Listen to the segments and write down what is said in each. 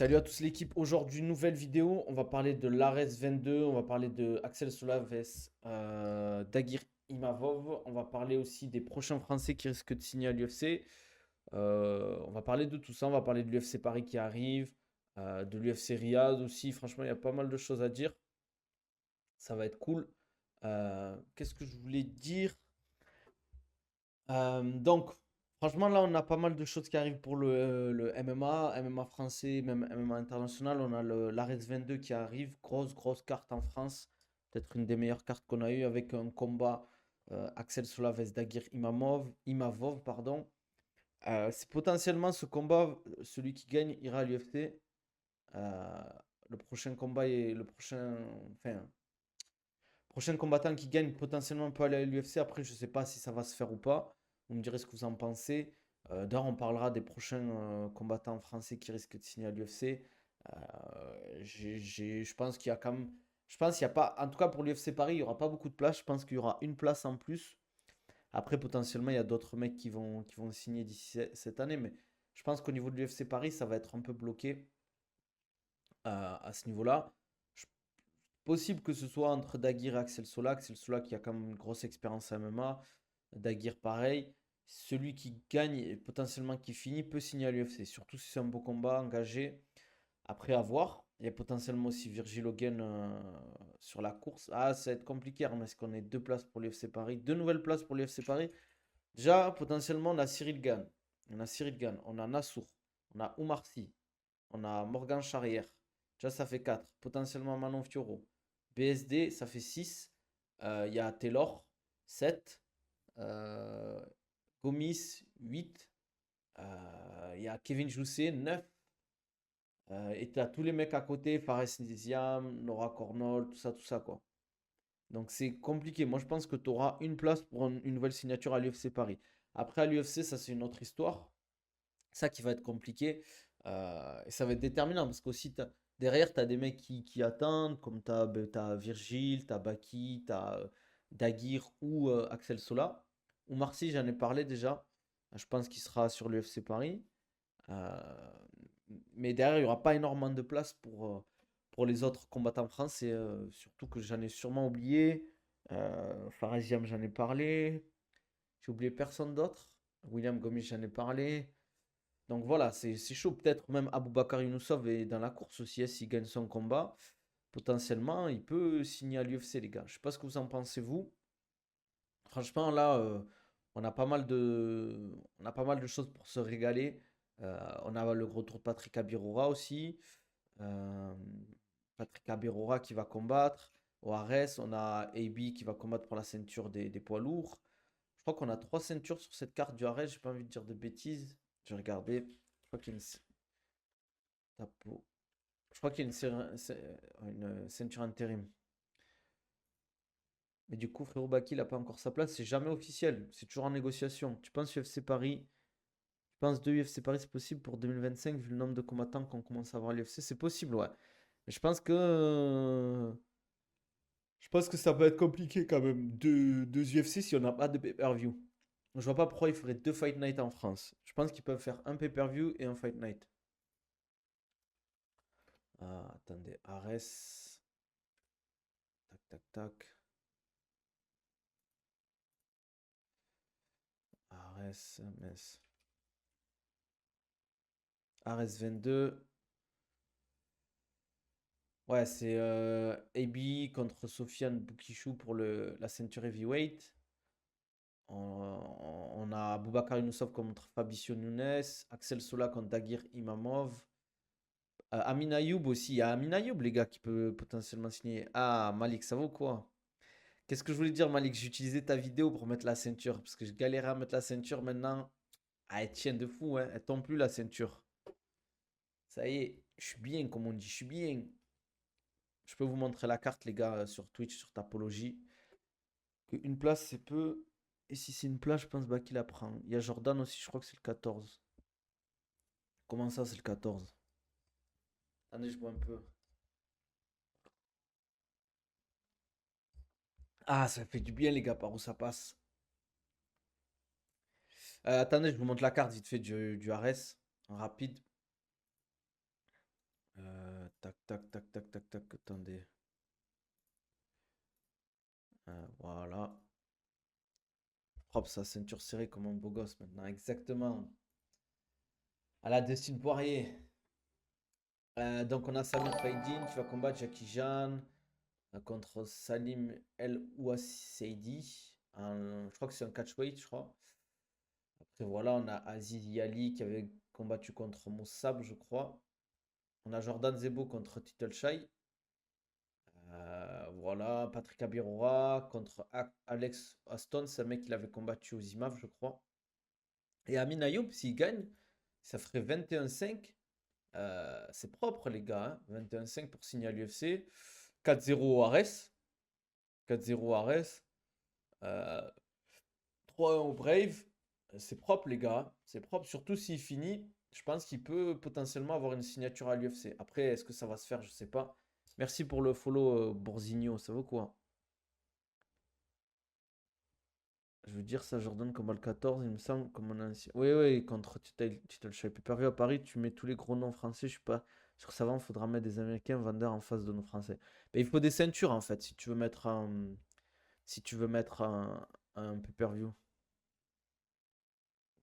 Salut à tous l'équipe. Aujourd'hui, nouvelle vidéo. On va parler de l'Ares 22. On va parler de Axel Solaves, Dagir Imavov. On va parler aussi des prochains Français qui risquent de signer à l'UFC. On va parler de tout ça. On va parler de l'UFC Paris qui arrive, de l'UFC Riyad aussi. Franchement, il y a pas mal de choses à dire. Ça va être cool. Qu'est-ce que je voulais dire? Donc, franchement, là, on a pas mal de choses qui arrivent pour le MMA, MMA français, même MMA international. On a l'Ares 22 qui arrive, grosse carte en France. Peut-être une des meilleures cartes qu'on a eues avec un combat Axel Solaves Dagir Imavov, pardon. C'est potentiellement ce combat, celui qui gagne ira à l'UFC. Euh, le prochain combat et prochain combattant qui gagne potentiellement peut aller à l'UFC. Après, je ne sais pas si ça va se faire ou pas. Vous me direz ce que vous en pensez. D'ailleurs, on parlera des prochains combattants français qui risquent de signer à l'UFC. Je pense qu'il y a quand même. Je pense qu'il n'y a pas. En tout cas, pour l'UFC Paris, il n'y aura pas beaucoup de place. Je pense qu'il y aura une place en plus. Après, potentiellement, il y a d'autres mecs qui vont signer d'ici cette année. Mais je pense qu'au niveau de l'UFC Paris, ça va être un peu bloqué à ce niveau-là. Je Possible que ce soit entre Dagir et Axel Sola. Axel Sola qui a quand même une grosse expérience à MMA. Dagir pareil. Celui qui gagne et potentiellement qui finit peut signer à l'UFC. Surtout si c'est un beau combat engagé. Après à voir. Il y a potentiellement aussi Virgil Hogan sur la course. Ah, ça va être compliqué, hein, parce qu'on est deux places pour l'UFC Paris. Deux nouvelles places pour l'UFC Paris. Déjà, potentiellement, on a Cyril Gann. On a Nassour. On a Oumar Sy. On a Morgan Charrière. Déjà, ça fait 4. Potentiellement Manon Fioro. BSD, ça fait 6. Il y a Taylor, 7. Euh, Gomis, 8. Il y a Kevin Jousset, 9. Et tu as tous les mecs à côté, Fares Niziam, Nora Cornol, tout ça, quoi. Donc c'est compliqué. Moi, je pense que tu auras une place pour une nouvelle signature à l'UFC Paris. Après, à l'UFC, ça, c'est une autre histoire. Ça qui va être compliqué. Et ça va être déterminant parce qu'aussi, derrière, tu as des mecs qui attendent, comme tu as Virgile, tu as Baki, tu as Dagir ou Axel Sola. Ou Marcy, j'en ai parlé déjà. Je pense qu'il sera sur l'UFC Paris. Euh, mais derrière, il n'y aura pas énormément de place pour les autres combattants français. Surtout que j'en ai sûrement oublié. Faraziam, j'en ai parlé. J'ai oublié personne d'autre. William Gomis, j'en ai parlé. Donc voilà, c'est chaud. Peut-être même Aboubakar Younousov est dans la course aussi, hein, s'il gagne son combat. Potentiellement, il peut signer à l'UFC, les gars. Je sais pas ce que vous en pensez, vous. Franchement, là, on a pas mal de choses pour se régaler. On a le retour de Patrick Abirora aussi. Euh, Patrick Abirora qui va combattre. Au Ares, on a AB qui va combattre pour la ceinture des poids lourds. Je crois qu'on a trois ceintures sur cette carte du Ares. J'ai pas envie de dire de bêtises. Je vais regarder. Je crois qu'il y a Tapo. Je crois qu'il y a une ceinture intérim. Mais du coup, frérot Baki, il n'a pas encore sa place. C'est jamais officiel. C'est toujours en négociation. Tu penses UFC Paris? Tu penses de UFC Paris, c'est possible pour 2025 vu le nombre de combattants qu'on commence à avoir à l'UFC? C'est possible, ouais. Mais je pense que ça va être compliqué quand même. Deux UFC si on n'a pas de pay-per-view. Je vois pas pourquoi il faudrait deux Fight Night en France. Je pense qu'ils peuvent faire un pay-per-view et un Fight Night. Ah, attendez. Ares. Tac, tac, tac. Ares, MS. Ares 22. Ouais, c'est AB contre Sofiane Boukishou pour la ceinture heavyweight. On a Boubacar Younousov contre Fabricio Nunes. Axel Sola contre Dagir Imamov. Amin Ayoub aussi. Il y a Amin Ayoub, les gars, qui peut potentiellement signer. Ah, Malik, ça vaut quoi? Qu'est-ce que je voulais dire, Malik? J'utilisais ta vidéo pour mettre la ceinture. Parce que je galérais à mettre la ceinture maintenant. Ah, elle tient de fou, hein. Elle tombe plus, la ceinture. Ça y est, je suis bien, comme on dit. Je suis bien. Je peux vous montrer la carte, les gars, sur Twitch, sur Tapologie. Une place, c'est peu. Et si c'est une place, je pense bah, qu'il la prend. Il y a Jordan aussi, je crois que c'est le 14. Comment ça, c'est le 14? Attendez, je bois un peu. Ah, ça fait du bien, les gars, par où ça passe. Attendez, je vous montre la carte vite fait du Ares. En rapide. Tac, tac, tac, tac, tac. Attendez. Voilà. Propre sa ceinture serrée comme un beau gosse maintenant. Exactement. À la Dustin Poirier. Donc on a Samir Faidin qui va combattre Jackie Jan contre Salim El Ouasseidi. Je crois que c'est un catchweight, je crois. Après voilà, on a Aziz Yali qui avait combattu contre Moussab, je crois. On a Jordan Zebo contre Title Shy. Voilà, Patrick Abirora contre Alex Aston, c'est un mec qui l'avait combattu aux IMAF, je crois. Et Amin Ayoub, s'il gagne, ça ferait 21-5. C'est propre, les gars, hein. 21-5 pour signer à l'UFC. 4-0 au Ares. 4-0 Ares. Euh, 3-1 au Brave. C'est propre, les gars. C'est propre, surtout s'il finit. Je pense qu'il peut potentiellement avoir une signature à l'UFC. Après, est-ce que ça va se faire? Je sais pas. Merci pour le follow, Borzinho. Ça vaut quoi? Je veux dire ça, Jordan comme le 14, il me semble, comme on a ancien. Oui, oui, contre Title Shape. Pay-per-view à Paris, tu mets tous les gros noms français. Je suis pas sûr que ça va. Il faudra mettre des Américains vendeurs en face de nos Français. Mais il faut des ceintures en fait, si tu veux mettre un pay-per-view.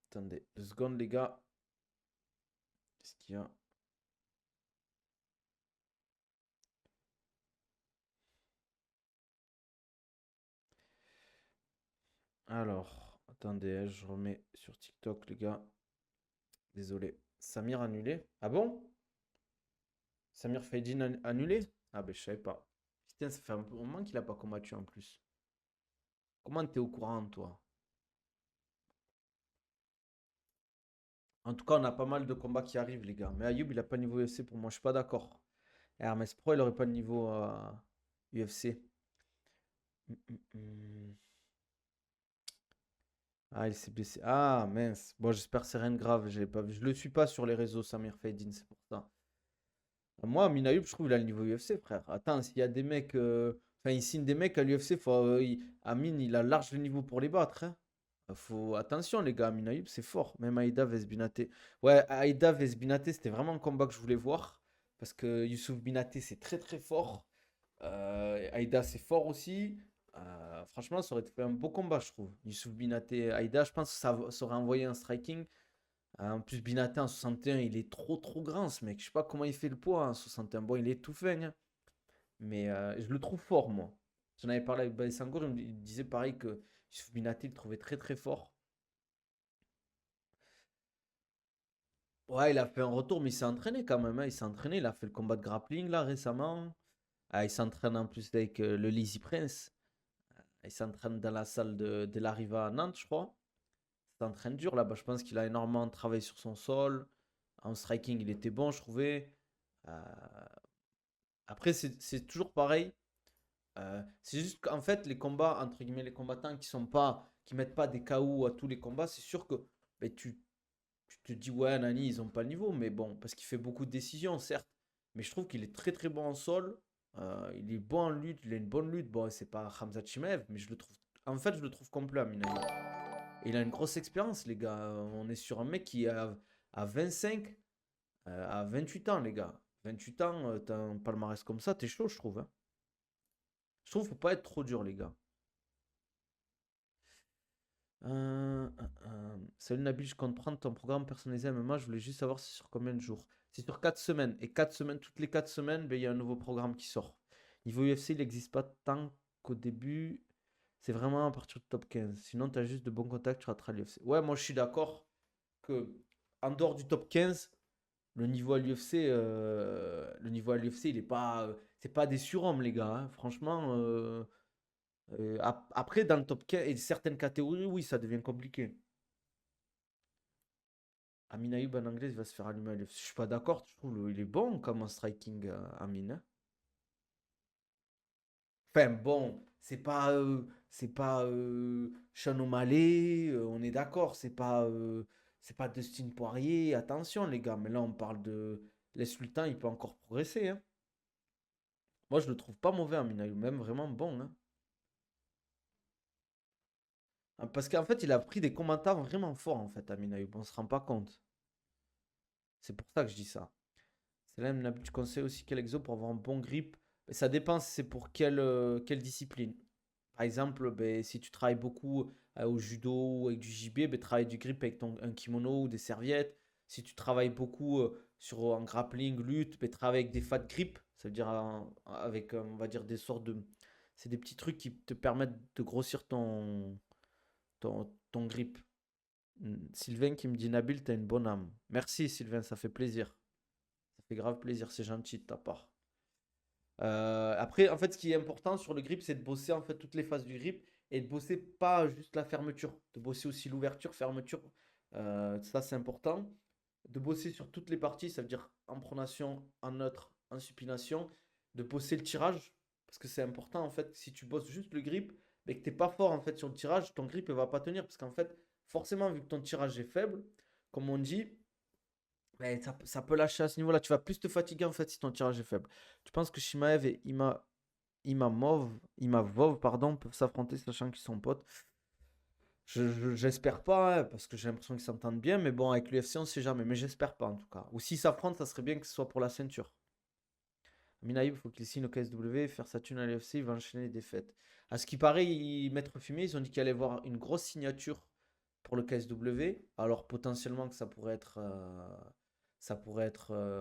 Attendez, 2 secondes, les gars. Qu'est-ce qu'il y a? Alors, attendez, hein, je remets sur TikTok, les gars. Désolé. Samir annulé. Ah bon? Samir Faidin annulé? Ah ben je savais pas. Putain, ça fait un moment qu'il a pas combattu en plus. Comment t'es au courant, toi? En tout cas, on a pas mal de combats qui arrivent, les gars. Mais Ayoub, il a pas le niveau UFC pour moi. Je suis pas d'accord. Hermès Pro, il aurait pas le niveau UFC. Hum. Ah, il s'est blessé. Ah, mince. Bon, j'espère que c'est rien de grave. J'ai pas vu. Je le suis pas sur les réseaux, Samir Faidin, c'est pour ça. Moi, Amin Ayoub, je trouve qu'il a le niveau UFC, frère. Attends, s'il y a des mecs. Enfin, il signe des mecs à l'UFC, Amin, il a large le niveau pour les battre, hein. Faut... Attention, les gars, Amin Ayoub, c'est fort. Même Aïda Vesbinaté. Ouais, Aïda Vesbinaté, c'était vraiment un combat que je voulais voir. Parce que Youssouf Binaté, c'est très très fort. Aïda, c'est fort aussi. Franchement, ça aurait fait un beau combat, je trouve. Youssouf Binaté, Aïda, je pense que ça aurait envoyé un striking. En plus, Binaté en 61, il est trop trop grand, ce mec. Je sais pas comment il fait le poids en 61. Bon, il est tout fin, hein. Mais je le trouve fort, moi. J'en avais parlé avec Baïsangour, il me disait pareil que Youssouf Binaté, il le trouvait très très fort. Ouais, il a fait un retour, mais il s'est entraîné quand même, hein. Il s'est entraîné, il a fait le combat de grappling là récemment. Il s'entraîne en plus avec le Lazy Prince. Il s'entraîne dans la salle de l'Arriva à Nantes, je crois. Il s'entraîne dur là-bas. Je pense qu'il a énormément travaillé sur son sol. En striking, il était bon, je trouvais. Euh, Après, c'est toujours pareil. C'est juste qu'en fait, les combats, entre guillemets, les combattants qui mettent pas des KO à tous les combats, c'est sûr que ben, tu te dis, ouais, Nani, ils ont pas le niveau. Mais bon, parce qu'il fait beaucoup de décisions, certes. Mais je trouve qu'il est très très bon en sol. Il est bon en lutte, il a une bonne lutte. Bon, c'est pas Khamzat Chimaev, mais je le trouve. En fait, je le trouve complet, Aminaï. Et il a une grosse expérience, les gars. On est sur un mec qui a à 25, à 28 ans, les gars. 28 ans, t'as un palmarès comme ça, t'es chaud, je trouve, hein. Je trouve qu'il faut pas être trop dur, les gars. Salut Nabil, je compte prendre ton programme personnalisé MMA. Je voulais juste savoir c'est sur combien de jours. C'est sur 4 semaines. Et 4 semaines, toutes les 4 semaines, ben, il y a un nouveau programme qui sort. Niveau UFC, il n'existe pas tant qu'au début. C'est vraiment à partir du top 15. Sinon, tu as juste de bons contacts, tu rateras l'UFC. Ouais, moi je suis d'accord que en dehors du top 15, le niveau à l'UFC, il est pas, c'est pas des surhommes, les gars, hein. Franchement, après, dans le top 15 et certaines catégories, oui, ça devient compliqué. Amin Ayoub en anglais, il va se faire allumer à l'UFC. Je suis pas d'accord, je trouve il est bon comme un striking, Amin, hein. Enfin, bon, c'est pas Sean O'Malley, on est d'accord, c'est pas Dustin Poirier. Attention, les gars, mais là, on parle de. Laisse le temps, il peut encore progresser, hein. Moi, je le trouve pas mauvais, Amin Ayoub, même vraiment bon, hein. Parce qu'en fait, il a pris des commentaires vraiment forts, en fait, Amin Ayoub. On se rend pas compte. C'est pour ça que je dis ça. C'est là, Nabil, tu conseilles aussi quel exo pour avoir un bon grip? Ben, ça dépend, c'est pour quelle discipline. Par exemple, ben, si tu travailles beaucoup au judo ou avec du JB, ben, travaille du grip avec un kimono ou des serviettes. Si tu travailles beaucoup sur un grappling, lutte, ben, travaille avec des fat grip. Ça veut dire avec, on va dire, des sortes de... C'est des petits trucs qui te permettent de grossir ton grip. Sylvain qui me dit Nabil, t'as une bonne âme. Merci Sylvain, ça fait plaisir. Ça fait grave plaisir, c'est gentil de ta part. Après, en fait, ce qui est important sur le grip, c'est de bosser en fait toutes les phases du grip et de bosser pas juste la fermeture, de bosser aussi l'ouverture, fermeture. Ça, c'est important. De bosser sur toutes les parties, ça veut dire en pronation, en neutre, en supination. De bosser le tirage, parce que c'est important en fait. Si tu bosses juste le grip, mais que t'es pas fort en fait sur le tirage, ton grip ne va pas tenir. Parce qu'en fait, forcément, vu que ton tirage est faible, comme on dit, mais ça peut lâcher à ce niveau-là. Tu vas plus te fatiguer en fait si ton tirage est faible. Tu penses que Shimaev et Imavov, pardon, peuvent s'affronter sachant qu'ils sont potes? J'espère pas, hein, parce que j'ai l'impression qu'ils s'entendent bien, mais bon, avec l'UFC, on sait jamais. Mais j'espère pas en tout cas. Ou s'ils s'affrontent, ça serait bien que ce soit pour la ceinture. Minaïb, il faut qu'il signe au KSW, faire sa thune à l'UFC, il va enchaîner les défaites. À ce qui paraît, Maître Fumé, ils ont dit qu'il allait avoir une grosse signature pour le KSW. Alors potentiellement que ça pourrait être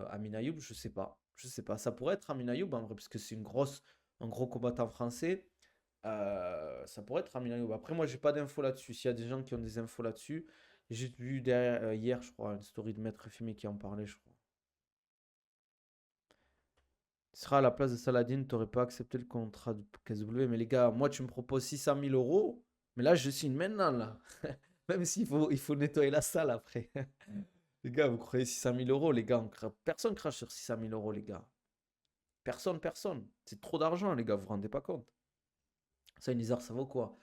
Amin Ayoub, je sais pas. Je sais pas. Ça pourrait être Amin Ayoub en vrai, parce que c'est un gros combattant français. Ça pourrait être Amin Ayoub. Après, moi, j'ai pas d'infos là-dessus. S'il y a des gens qui ont des infos là-dessus, j'ai vu hier, je crois, une story de Maître Fumé qui en parlait, je crois. Tu seras à la place de Saladin, t'aurais pas accepté le contrat du KSW. Mais les gars, moi, tu me proposes 600 000 euros. Mais là, je signe maintenant, là. Même s'il faut nettoyer la salle après. Les gars, vous croyez 600 000 euros, les gars, personne crache sur 600 000 euros, les gars. Personne, personne. C'est trop d'argent, les gars, vous vous rendez pas compte. Ça, Nizar, ça vaut quoi?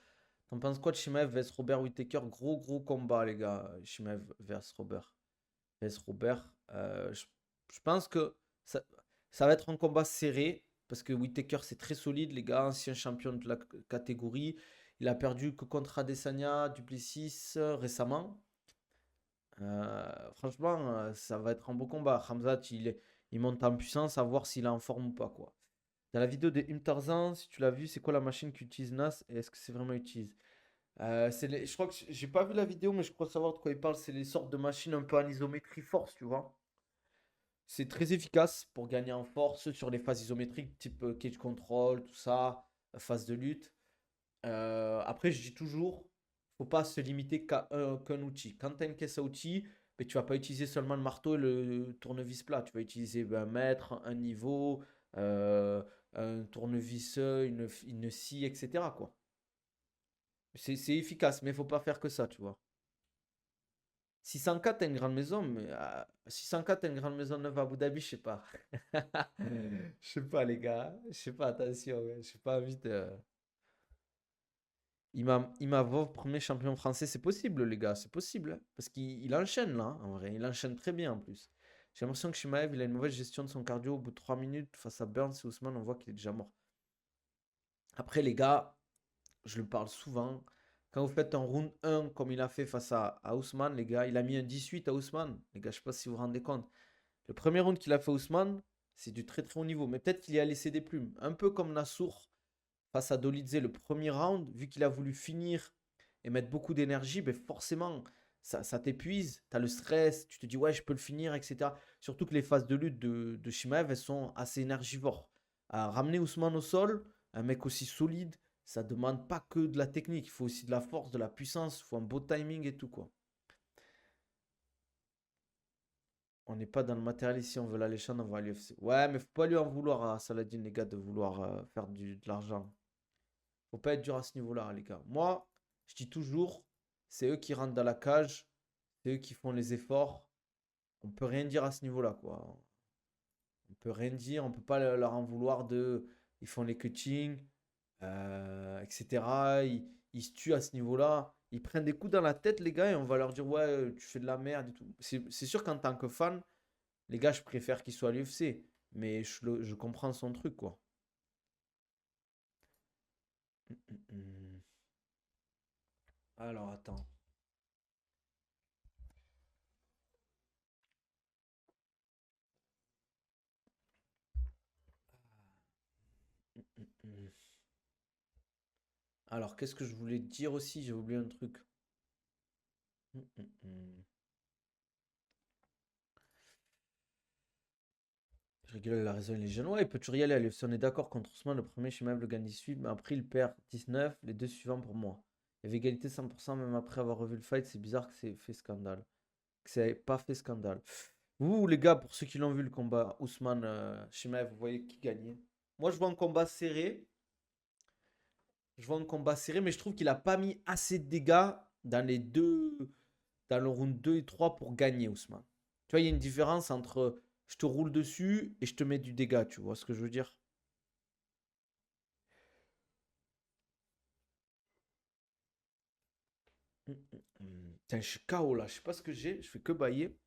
T'en penses quoi de Shimaev vs Robert Whittaker? Gros, gros combat, les gars. Shimaev vs Robert. Robert. Je pense que ça va être un combat serré parce que Whittaker c'est très solide, les gars, ancien champion de la catégorie. Il a perdu que contre Adesanya, Duplessis récemment. Franchement, ça va être un beau combat. Hamzat, il monte en puissance à voir s'il est en forme ou pas, quoi. Dans la vidéo de Tarzan, si tu l'as vu, c'est quoi la machine qu'utilise Nas et est-ce que c'est vraiment utile? Je crois que j'ai pas vu la vidéo, mais je crois savoir de quoi il parle. C'est les sortes de machines un peu en isométrie force, tu vois. C'est très efficace pour gagner en force sur les phases isométriques, type cage control, tout ça, phase de lutte. Après, je dis toujours, faut pas se limiter qu'un outil. Quand tu as une caisse à outils, ben, tu vas pas utiliser seulement le marteau et le tournevis plat. Tu vas utiliser ben, un mètre, un niveau, euh, un tournevis, une scie, etc., quoi. C'est efficace, mais il faut pas faire que ça, tu vois. 604, t'as une grande maison, mais 604, t'as une grande maison neuve à Abu Dhabi, je sais pas. Je sais pas, les gars. Je sais pas, attention. Je sais pas envie de. Imavov, premier champion français, c'est possible, les gars, c'est possible, hein. Parce qu'il enchaîne là, en vrai. Il enchaîne très bien en plus. J'ai l'impression que Shimaev, il a une mauvaise gestion de son cardio. Au bout de 3 minutes, face à Burns et Ousmane, on voit qu'il est déjà mort. Après, les gars, je le parle souvent. Quand vous faites un round 1 comme il a fait face à Ousmane, les gars, il a mis un 18 à Ousmane. Les gars, je sais pas si vous vous rendez compte. Le premier round qu'il a fait Ousmane, c'est du très très haut niveau. Mais peut-être qu'il y a laissé des plumes. Un peu comme Nassour face à Dolidze, le premier round, vu qu'il a voulu finir et mettre beaucoup d'énergie, ben forcément, ça t'épuise. Tu as le stress, tu te dis, ouais, je peux le finir, etc. Surtout que les phases de lutte de Shimaev, elles sont assez énergivores. À ramener Ousmane au sol, un mec aussi solide, ça demande pas que de la technique. Il faut aussi de la force, de la puissance, il faut un beau timing et tout, quoi. On n'est pas dans le matériel ici, on veut l'alléchant, on va à l'UFC. Ouais, mais faut pas lui en vouloir à Saladin, les gars, de vouloir faire de l'argent. Faut pas être dur à ce niveau-là, les gars. Moi, je dis toujours, c'est eux qui rentrent dans la cage, c'est eux qui font les efforts. On peut rien dire à ce niveau-là, quoi. On peut rien dire, on peut pas leur en vouloir de. Ils font les cuttings, etc. Ils se tuent à ce niveau-là. Ils prennent des coups dans la tête, les gars, et on va leur dire, ouais, tu fais de la merde et tout. C'est sûr qu'en tant que fan, les gars, je préfère qu'ils soient à l'UFC. Mais je comprends son truc, quoi. Alors, attends. Hmm. Alors, qu'est-ce que je voulais te dire aussi? J'ai oublié un truc. Hmm. Je rigole, elle a raison, il est jeune. Ouais, il peut toujours y aller à l'UFC. On est d'accord contre Ousmane, le premier chez le gagne 18, mais après il perd 19, les deux suivants pour moi. Il y avait égalité 100%, même après avoir revu le fight, c'est bizarre que c'est fait scandale. Que ça ait pas fait scandale. Vous, les gars, pour ceux qui l'ont vu le combat Ousmane Chimaev, vous voyez qui gagnait? Moi, je vois un combat serré. Je vois un combat serré, mais je trouve qu'il a pas mis assez de dégâts dans les deux, dans le round 2 et 3 pour gagner Ousmane. Tu vois, il y a une différence entre je te roule dessus et je te mets du dégât, tu vois ce que je veux dire? Putain, je suis KO là, je sais pas ce que j'ai, je fais que bailler.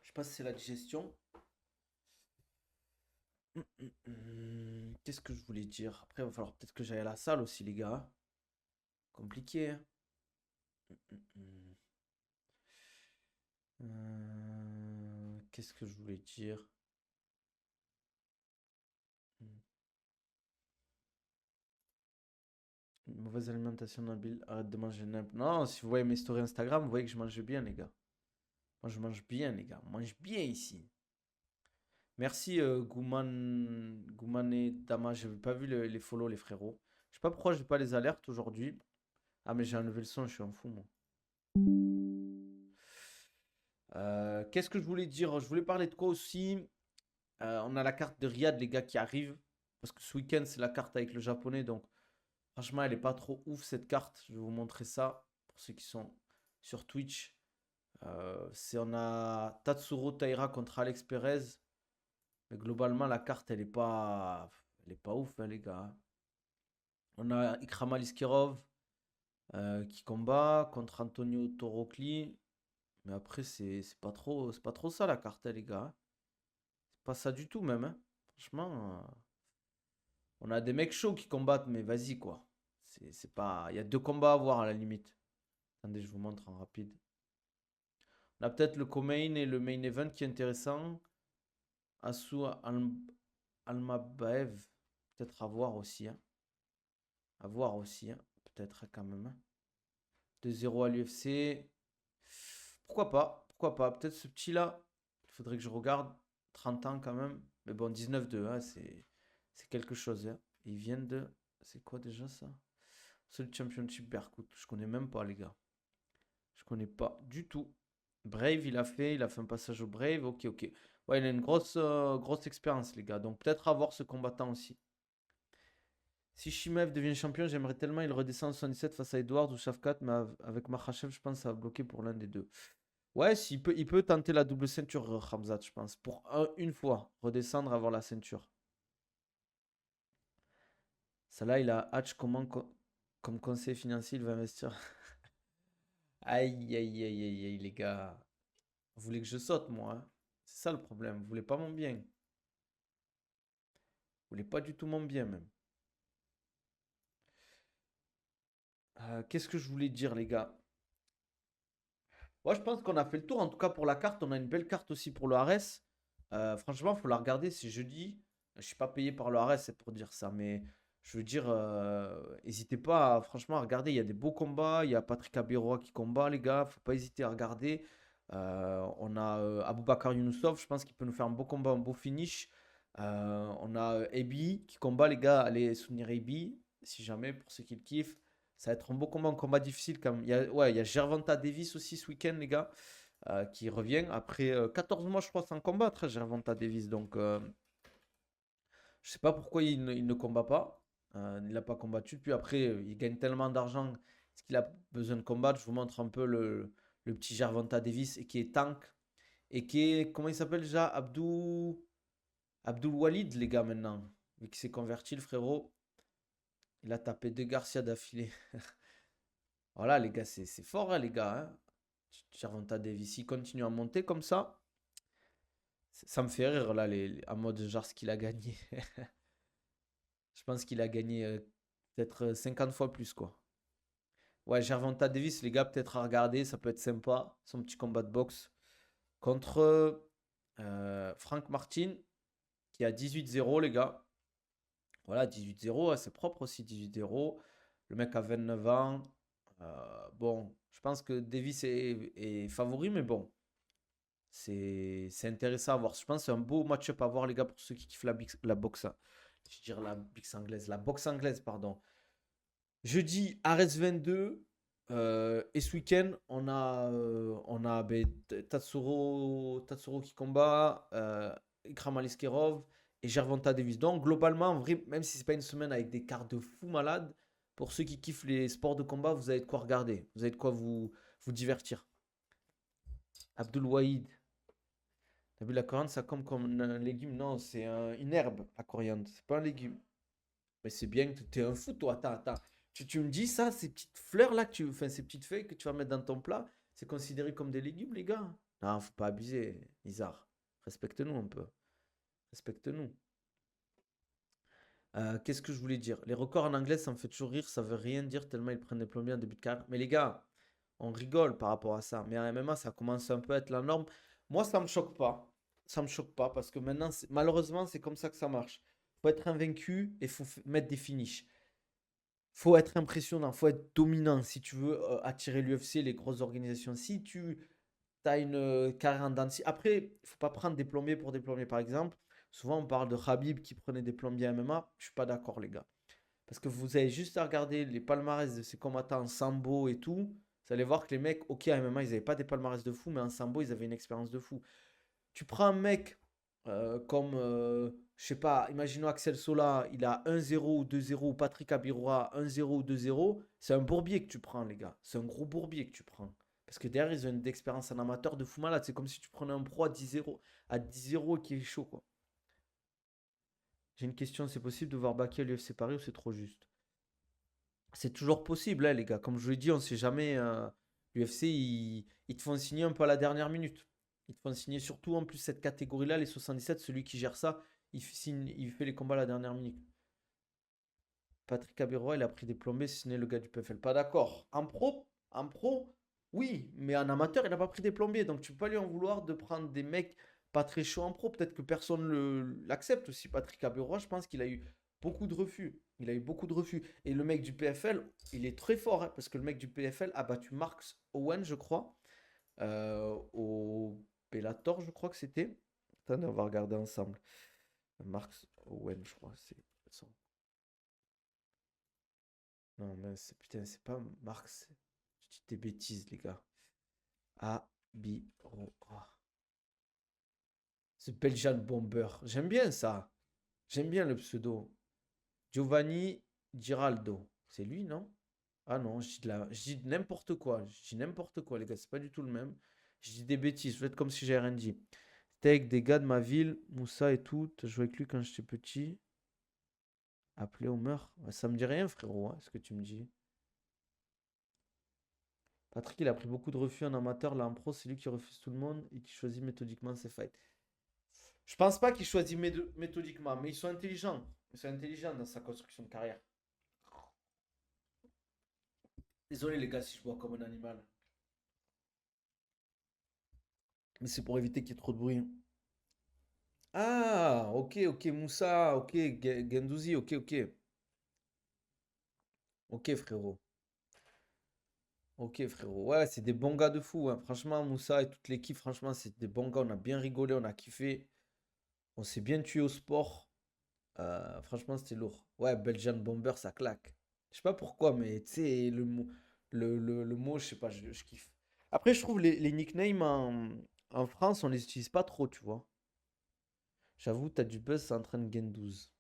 Je sais pas si c'est la digestion. Qu'est-ce que je voulais dire? Après, il va falloir peut-être que j'aille à la salle aussi, les gars. Compliqué, hein. Qu'est-ce que je voulais dire? Une mauvaise alimentation Nabil, arrête de manger n'importe. Non, si vous voyez mes stories Instagram, vous voyez que je mange bien, les gars. Moi, je mange bien, les gars. On mange bien ici. Merci, Gouman et Dama. J'avais pas vu les follow, les frérots. Je sais pas pourquoi j'ai pas les alertes aujourd'hui. Ah, mais j'ai enlevé le son, je suis un fou, moi. Qu'est-ce que je voulais dire? Je voulais parler de quoi aussi? On a la carte de Riyad, les gars, qui arrive. Parce que ce week-end, c'est la carte avec le japonais. Donc, franchement, elle est pas trop ouf, cette carte. Je vais vous montrer ça pour ceux qui sont sur Twitch. On a Tatsuro Taira contre Alex Perez. Mais globalement, la carte, elle est pas ouf, hein, les gars. On a Ikram Aliskerov qui combat contre Antonio Torocli. Mais après, c'est pas trop ça la carte, hein, les gars. C'est pas ça du tout, même, hein. Franchement, on a des mecs chauds qui combattent, mais vas-y, quoi. C'est pas. Il y a deux combats à voir à la limite. Attendez, je vous montre en rapide. On a peut-être le co-main et le main event qui est intéressant. Asu Almabaev, peut-être à voir aussi, hein. À voir aussi, hein. Peut-être quand même, hein. 2-0 à l'UFC. Pourquoi pas? Pourquoi pas? Peut-être ce petit-là. Il faudrait que je regarde. 30 ans quand même. Mais bon, 19-2, hein, c'est quelque chose, hein. Ils viennent de. C'est quoi déjà ça? C'est le Championship Berkut. Je connais même pas, les gars. Je connais pas du tout. Brave, il a fait un passage au Brave. Ok, ok. Ouais, il a une grosse expérience, les gars. Donc peut-être avoir ce combattant aussi. Si Shimev devient champion, j'aimerais tellement il redescend en 77 face à Edwards ou Shafkat, mais avec Makhachev, je pense que ça va bloquer pour l'un des deux. Ouais, il peut tenter la double ceinture, Khamzat, je pense. Pour une fois, redescendre, avoir la ceinture. Ça là, il a Hatch comme conseiller financier, il va investir. Aïe, aïe, aïe, aïe, aïe, les gars. Vous voulez que je saute, moi, hein? C'est ça le problème. Vous voulez pas mon bien. Vous voulez pas du tout mon bien, même. Qu'est-ce que je voulais dire, les gars? Moi, je pense qu'on a fait le tour. En tout cas, pour la carte, on a une belle carte aussi pour le Ares. Franchement, il faut la regarder. C'est jeudi. Je suis pas payé par le Ares, c'est pour dire ça. Mais je veux dire, n'hésitez pas, franchement, à regarder. Il y a des beaux combats. Il y a Patrick Abiroa qui combat, les gars. Faut pas hésiter à regarder. On a Aboubakar Younousov. Je pense qu'il peut nous faire un beau combat, un beau finish. On a Ebi qui combat, les gars. Allez soutenir Ebi, si jamais, pour ceux qui le kiffent. Ça va être un combat difficile quand même. Ouais, il y a Gervonta Davis aussi ce week-end, les gars, qui revient après 14 mois, je crois, sans combattre, Gervonta Davis. Donc, je sais pas pourquoi il ne combat pas. Il n'a pas combattu. Puis après, il gagne tellement d'argent. Est-ce qu'il a besoin de combattre? Je vous montre un peu le petit Gervonta Davis et qui est tank. Et qui est, comment il s'appelle déjà? Abdul Walid, les gars, maintenant. Vu qu'il s'est converti, le frérot. Il a tapé deux Garcia d'affilée. Voilà, les gars, c'est fort, hein, les gars, hein. Gervonta Davis, il continue à monter comme ça. Ça me fait rire, là, en mode genre ce qu'il a gagné. Je pense qu'il a gagné peut-être 50 fois plus, quoi. Ouais, Gervonta Davis, les gars, peut-être à regarder, ça peut être sympa. Son petit combat de boxe contre Frank Martin, qui a 18-0, les gars. Voilà, 18-0, c'est propre aussi, 18-0. Le mec a 29 ans. Bon, je pense que Davis est favori, mais bon, c'est intéressant à voir. Je pense que c'est un beau match-up à voir, les gars, pour ceux qui kiffent la boxe. Je veux dire la boxe anglaise. La boxe anglaise, pardon. Jeudi, Ares 22. Et ce week-end, on a ben, Tatsuro qui combat, Ikram Aliskerov et Gervonta Davis. Donc, globalement, en vrai, même si c'est pas une semaine avec des cartes de fou malades, pour ceux qui kiffent les sports de combat, vous avez de quoi regarder. Vous avez de quoi vous divertir. Abdul Wahid. T'as vu la coriandre, ça comme un légume? Non, c'est une herbe, la coriandre. C'est pas un légume. Mais c'est bien que tu es un fou, toi. Attends. Tu me dis ça, ces petites fleurs là, enfin, ces petites feuilles que tu vas mettre dans ton plat, c'est considéré comme des légumes, les gars? Non, faut pas abuser, Isard. Respecte-nous un peu. Respecte-nous. Qu'est-ce que je voulais dire? Les records en anglais, ça me fait toujours rire. Ça veut rien dire tellement ils prennent des plombiers en début de carrière. Mais les gars, on rigole par rapport à ça. Mais en MMA, ça commence un peu à être la norme. Moi, ça me choque pas. Ça me choque pas parce que maintenant, malheureusement, c'est comme ça que ça marche. Faut être invaincu et faut mettre des finishes. Faut être impressionnant, faut être dominant si tu veux attirer l'UFC, les grosses organisations. Si tu as une carrière en dents de scie- Après, il faut pas prendre des plombiers pour des plombiers, par exemple. Souvent, on parle de Khabib qui prenait des plombiers MMA. Je suis pas d'accord, les gars. Parce que vous avez juste à regarder les palmarès de ces combattants en sambo et tout. Vous allez voir que les mecs, ok, en MMA, ils n'avaient pas des palmarès de fou, mais en sambo, ils avaient une expérience de fou. Tu prends un mec comme, je sais pas, imaginons Axel Sola, il a 1-0 ou 2-0, ou Patrick Abiroa 1-0 ou 2-0, c'est un bourbier que tu prends, les gars. C'est un gros bourbier que tu prends. Parce que derrière, ils ont une expérience en amateur de fou malade. C'est comme si tu prenais un pro à 10-0 qui est chaud, quoi. J'ai une question, c'est possible de voir Baki à l'UFC Paris ou c'est trop juste? C'est toujours possible, hein, les gars. Comme je vous l'ai dit, on sait jamais. L'UFC, ils te font signer un peu à la dernière minute. Ils te font signer surtout en plus cette catégorie-là, les 77, celui qui gère ça, il fait les combats à la dernière minute. Patrick Abiroa, il a pris des plombées, si ce n'est le gars du PFL. Pas d'accord. En pro, oui, mais en amateur, il n'a pas pris des plombiers. Donc tu peux pas lui en vouloir de prendre des mecs pas très chauds en pro. Peut-être que personne l'accepte aussi. Patrick Abiroa, je pense qu'il a eu beaucoup de refus. Il a eu beaucoup de refus. Et le mec du PFL, il est très fort, hein, parce que le mec du PFL a battu Marks Owen, je crois, au Bellator, je crois que c'était. Attendez, on va regarder ensemble. Marks Owen, je crois, c'est son. Non, mais putain, c'est pas Marx. Je dis des bêtises, les gars. Abiroa. C'est Belgian Bomber. J'aime bien ça. J'aime bien le pseudo. Giovanni Giraldo. C'est lui, non? Ah non, je dis n'importe quoi. Je dis n'importe quoi, les gars. C'est pas du tout le même. Je dis des bêtises. Je vais être comme si j'ai rien dit. C'était avec des gars de ma ville, Moussa et tout. T'as joué avec lui quand j'étais petit. Appelé au meurtre. Ouais, ça me dit rien, frérot, hein, ce que tu me dis. Patrick, il a pris beaucoup de refus en amateur. Là, en pro, c'est lui qui refuse tout le monde et qui choisit méthodiquement ses fights. Je pense pas qu'il choisit méthodiquement, mais ils sont intelligents. Ils sont intelligents dans sa construction de carrière. Désolé, les gars, si je bois comme un animal. Mais c'est pour éviter qu'il y ait trop de bruit. Ah, ok, Moussa, ok, Gendouzi, ok. Ok, frérot. Ok, frérot. Ouais, c'est des bons gars de fou, hein. Franchement, Moussa et toute l'équipe, franchement, c'est des bons gars. On a bien rigolé, on a kiffé. On s'est bien tué au sport. Franchement, c'était lourd. Ouais, Belgian Bomber, ça claque. Je sais pas pourquoi, mais tu sais, le mot, je sais pas, je kiffe. Après, je trouve les nicknames en France, on les utilise pas trop, tu vois. J'avoue, t'as du buzz, ça entraîne Gendouzi.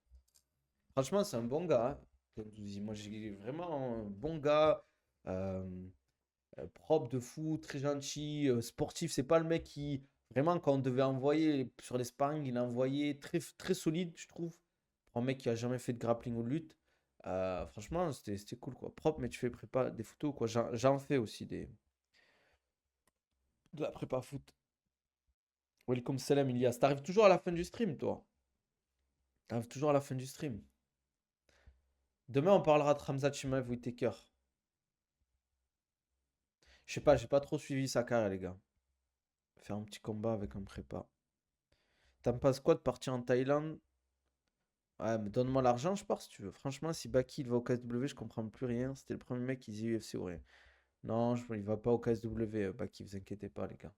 Franchement, c'est un bon gars, hein, Gendouzi. Moi, j'ai vraiment un bon gars, euh, propre de fou, très gentil, sportif. C'est pas le mec qui, vraiment, quand on devait envoyer sur les sparring, il a envoyé très, très solide, je trouve. Pour un mec qui a jamais fait de grappling ou de lutte. Franchement, c'était cool, quoi. Propre, mais tu fais prépa des photos, quoi. J'en fais aussi de la prépa foot. Welcome salam, Ilias. T'arrives toujours à la fin du stream, toi. T'arrives toujours à la fin du stream. Demain, on parlera de Hamza Chimaev Whittaker. Je sais pas, j'ai pas trop suivi sa carrière, les gars. Faire un petit combat avec un prépa. T'en penses quoi de partir en Thaïlande Ouais, mais donne-moi l'argent, je pars si tu veux. Franchement, si Baki il va au KSW, je comprends plus rien. C'était le premier mec qui disait UFC ou rien. Non, il va pas au KSW, Baki, vous inquiétez pas, les gars.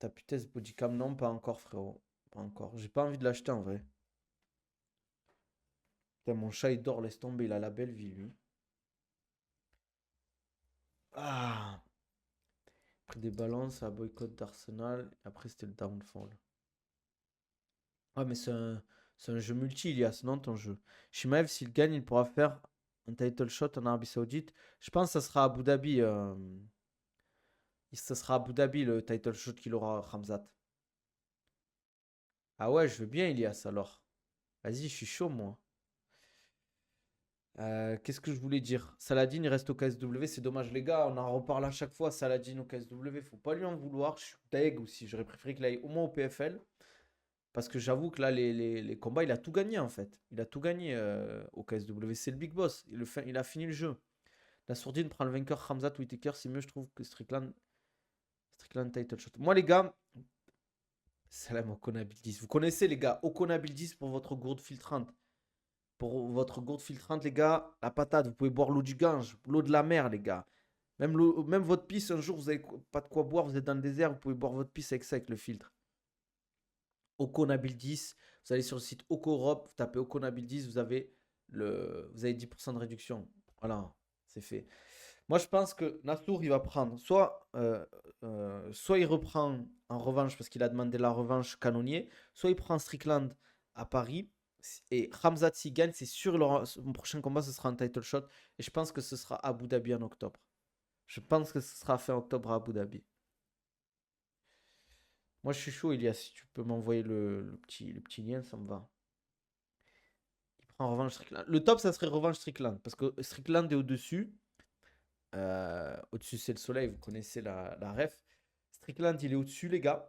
T'as pu test bodycam? Non, pas encore, frérot. Pas encore. J'ai pas envie de l'acheter en vrai. Putain, mon chat il dort, laisse tomber, il a la belle vie, lui. Ah! Après des balances, à boycott d'Arsenal. Et après, c'était le downfall. Ah, mais c'est un jeu multi, Ilias, non, ton jeu. Shimaev, s'il gagne, il pourra faire un title shot en Arabie Saoudite. Je pense que ça sera à Abu Dhabi. Ça sera à Abu Dhabi le title shot qu'il aura, Khamzat. Ah ouais, je veux bien, Ilias, alors. Vas-y, je suis chaud, moi. Qu'est-ce que je voulais dire? Saladin, il reste au KSW. C'est dommage, les gars. On en reparle à chaque fois. Saladin au KSW. Faut pas lui en vouloir. Je suis deg aussi. J'aurais préféré qu'il aille au moins au PFL. Parce que j'avoue que là, les combats, il a tout gagné en fait. Il a tout gagné au KSW. C'est le big boss. Il a fini le jeu. La sourdine prend le vainqueur Khamzat Whittaker. C'est mieux, je trouve, que Strickland title shot. Moi, les gars, salam Okonabil 10. Vous connaissez, les gars, Okonabil 10 pour votre gourde filtrante. Pour votre gourde filtrante, les gars, la patate, vous pouvez boire l'eau du Gange, l'eau de la mer, les gars. Même votre pisse, un jour, vous n'avez pas de quoi boire, vous êtes dans le désert, vous pouvez boire votre pisse avec ça, avec le filtre. Okonabil 10, vous allez sur le site OcoEurope, vous tapez Okonabil 10, vous avez 10% de réduction. Voilà, c'est fait. Moi, je pense que Nassour, il va prendre soit il reprend en revanche parce qu'il a demandé la revanche canonnier, soit il prend Strickland à Paris. Et Khamzat, s'il gagne, c'est sûr, son prochain combat, ce sera un title shot. Et je pense que ce sera à Abu Dhabi en octobre. Je pense que ce sera fin octobre à Abu Dhabi. Moi, je suis chaud, Elias. Si tu peux m'envoyer le petit lien, ça me va. Il prend revanche Strickland. Le top, ça serait revanche Strickland. Parce que Strickland est au-dessus. Au-dessus, c'est le soleil. Vous connaissez la ref. Strickland, il est au-dessus, les gars.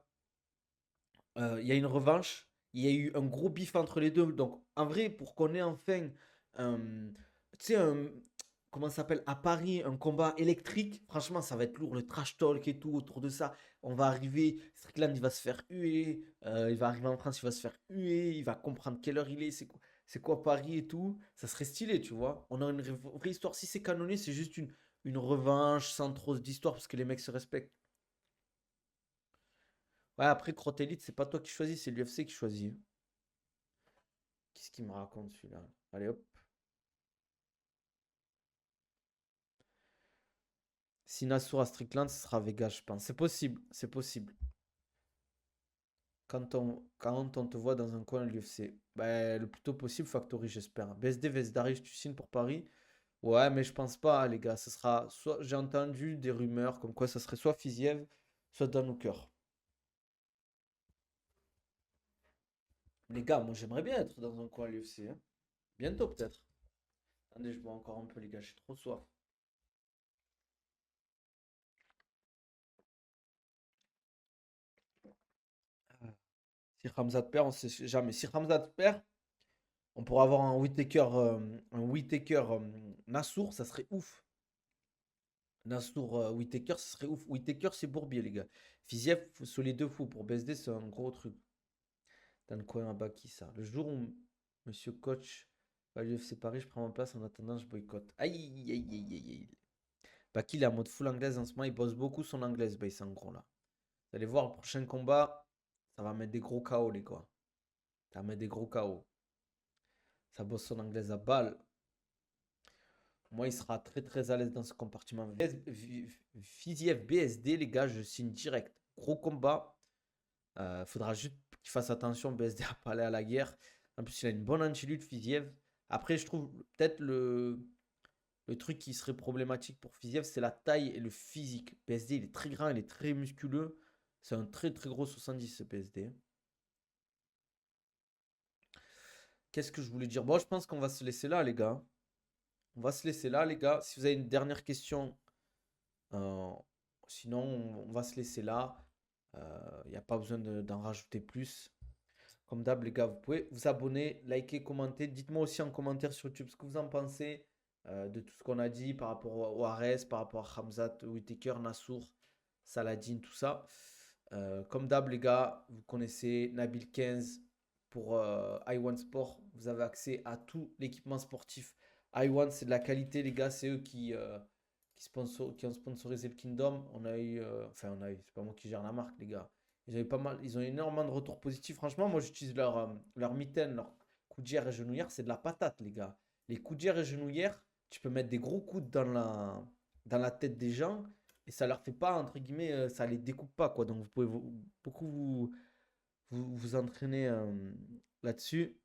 Il y a une revanche. Il y a eu un gros bif entre les deux. Donc, en vrai, pour qu'on ait enfin, tu sais, comment ça s'appelle, à Paris, un combat électrique, franchement, ça va être lourd, le trash talk et tout autour de ça. On va arriver, Strickland, il va se faire huer. Il va arriver en France, il va se faire huer. Il va comprendre quelle heure il est, c'est quoi Paris et tout. Ça serait stylé, tu vois. On a une vraie histoire. Si c'est canonné, c'est juste une revanche sans trop d'histoire parce que les mecs se respectent. Ouais, après, Crotélite, c'est pas toi qui choisis, c'est l'UFC qui choisit. Qu'est-ce qu'il me raconte celui-là? Allez hop. Si Nassour à Strickland, ce sera Vegas, je pense. C'est possible, c'est possible. Quand on te voit dans un coin de l'UFC, ben, le plus tôt possible, Factory, j'espère. BSD, Vesdaric, tu signes pour Paris? Ouais, mais je pense pas, les gars. Ce sera soit, j'ai entendu des rumeurs comme quoi ça serait soit Fiziev, soit Dan Hooker. Les gars, moi j'aimerais bien être dans un coin à l'UFC, hein. Bientôt peut-être. Attendez, je bois encore un peu, les gars, j'ai trop soif. Si Ramzat perd, on sait jamais. Si Ramzat perd, on pourrait avoir un Whittaker Nassour, ça serait ouf. Nassour Whittaker, ça serait ouf. Whittaker, c'est Bourbier, les gars. Fiziev, sur les deux fous. Pour BSD, c'est un gros truc. Dans le coin à Baki, ça. Le jour où Monsieur Coach va à l'UFC Paris, je prends ma place. En attendant, je boycotte. Aïe, aïe, aïe, aïe, aïe. Baki, il est en mode full anglaise en ce moment. Il bosse beaucoup son anglaise, bah, c'est en gros là. Vous allez voir, le prochain combat, ça va mettre des gros KO, les gars. Ça va mettre des gros KO. Ça bosse son anglaise à balle. Moi, il sera très très à l'aise dans ce compartiment. Fiziev BSD, les gars, je signe direct. Gros combat. Faudra juste qu'il fasse attention. BSD à pas aller à la guerre. En plus, il a une bonne anti-lutte, Fiziev. Après, je trouve peut-être le truc qui serait problématique pour Fiziev, c'est la taille et le physique. BSD, il est très grand, il est très musculeux. C'est un très très gros 70, ce BSD. Qu'est-ce que je voulais dire? Bon, je pense qu'on va se laisser là, les gars. On va se laisser là, les gars. Si vous avez une dernière question, euh, sinon, on va se laisser là. Il n'y a pas besoin d'en rajouter plus. Comme d'hab, les gars, vous pouvez vous abonner, liker, commenter. Dites-moi aussi en commentaire sur YouTube ce que vous en pensez de tout ce qu'on a dit par rapport au Ares, par rapport à Hamzat, Whittaker, Nassour, Saladin, tout ça. Comme d'hab, les gars, vous connaissez Nabil 15 pour iOne Sport, vous avez accès à tout l'équipement sportif. iOne, c'est de la qualité, les gars. C'est eux qui ont sponsorisé le Kingdom. C'est pas moi qui gère la marque, les gars. Ils ont énormément de retours positifs. Franchement, moi, j'utilise leur mitaine, leur coudière et genouillère. C'est de la patate, les gars. Les coudières et genouillères, tu peux mettre des gros coudes dans la tête des gens et ça leur fait pas, entre guillemets, ça les découpe pas, quoi. Donc, vous pouvez beaucoup vous entraîner là-dessus.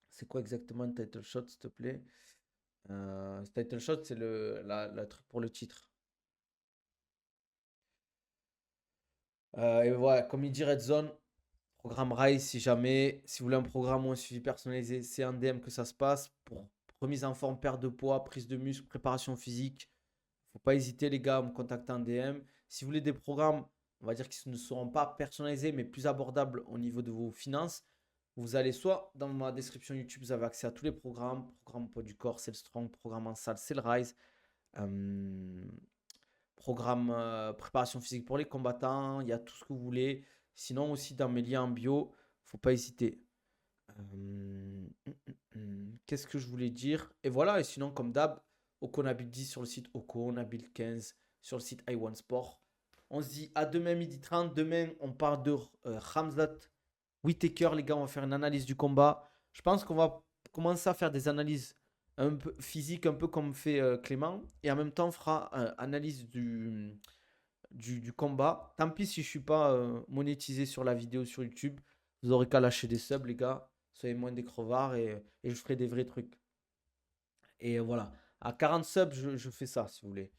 C'est quoi exactement un title shot, s'il te plaît? Title shot, c'est la truc pour le titre. Et voilà, comme il dit Red Zone, programme Rise, si vous voulez un programme ou un suivi personnalisé, c'est un DM que ça se passe. Pour remise en forme, perte de poids, prise de muscle, préparation physique, faut pas hésiter les gars à me contacter en DM. Si vous voulez des programmes, on va dire qui ne seront pas personnalisés, mais plus abordables au niveau de vos finances, vous allez soit dans ma description YouTube, vous avez accès à tous les programmes, programme poids du corps, c'est le strong, programme en salle, c'est le rise. Euh, Programme préparation physique pour les combattants, il y a tout ce que vous voulez. Sinon aussi dans mes liens en bio, faut pas hésiter. Qu'est-ce que je voulais dire? Et voilà, et sinon comme d'hab, Okonabil 10 sur le site Okonabil 15 sur le site iOne Sport. On se dit à demain midi 30. Demain, on parle de Khamzat Whittaker, les gars, on va faire une analyse du combat. Je pense qu'on va commencer à faire des analyses un peu physiques, un peu comme fait Clément. Et en même temps, on fera une analyse du combat. Tant pis si je ne suis pas monétisé sur la vidéo sur YouTube. Vous aurez qu'à lâcher des subs, les gars. Soyez moins des crevards et je ferai des vrais trucs. Et voilà. À 40 subs, je fais ça, si vous voulez.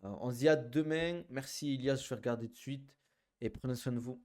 On se dit à demain. Merci, Ilias. Je vais regarder de suite. Et prenez soin de vous.